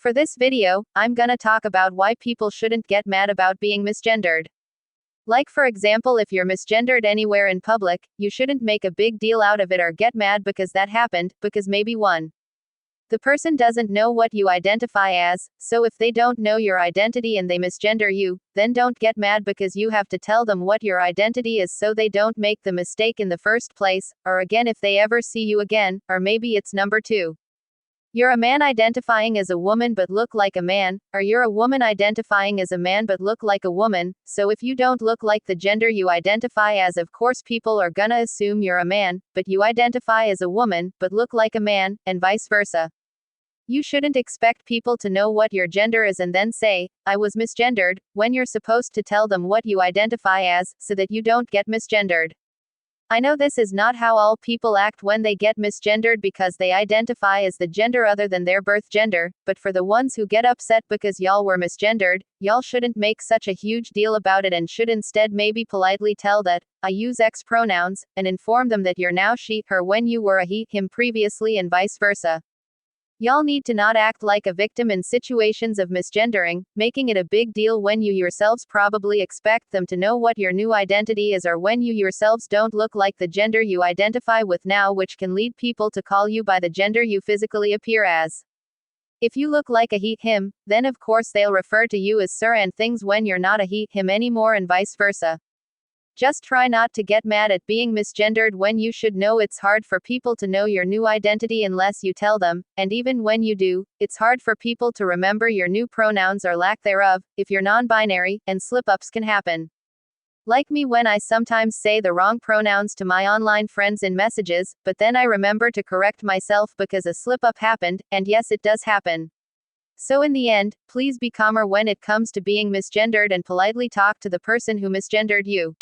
For this video, I'm gonna talk about why people shouldn't get mad about being misgendered. Like for example, if you're misgendered anywhere in public, you shouldn't make a big deal out of it or get mad because that happened, because maybe the person doesn't know what you identify as, so if they don't know your identity and they misgender you, then don't get mad because you have to tell them what your identity is so they don't make the mistake in the first place, or again if they ever see you again, or maybe it's number 2. You're a man identifying as a woman but look like a man, or you're a woman identifying as a man but look like a woman, so if you don't look like the gender you identify as, of course people are gonna assume you're a man, but you identify as a woman, but look like a man, and vice versa. You shouldn't expect people to know what your gender is and then say, I was misgendered, when you're supposed to tell them what you identify as, so that you don't get misgendered. I know this is not how all people act when they get misgendered because they identify as the gender other than their birth gender, but for the ones who get upset because y'all were misgendered, y'all shouldn't make such a huge deal about it and should instead maybe politely tell that, I use X pronouns, and inform them that you're now she, her when you were a he, him previously and vice versa. Y'all need to not act like a victim in situations of misgendering, making it a big deal when you yourselves probably expect them to know what your new identity is or when you yourselves don't look like the gender you identify with now, which can lead people to call you by the gender you physically appear as. If you look like a he, him, then of course they'll refer to you as sir and things when you're not a he, him anymore and vice versa. Just try not to get mad at being misgendered when you should know it's hard for people to know your new identity unless you tell them, and even when you do, it's hard for people to remember your new pronouns or lack thereof, if you're non-binary, and slip-ups can happen. Like me when I sometimes say the wrong pronouns to my online friends in messages, but then I remember to correct myself because a slip-up happened, and yes it does happen. So in the end, please be calmer when it comes to being misgendered and politely talk to the person who misgendered you.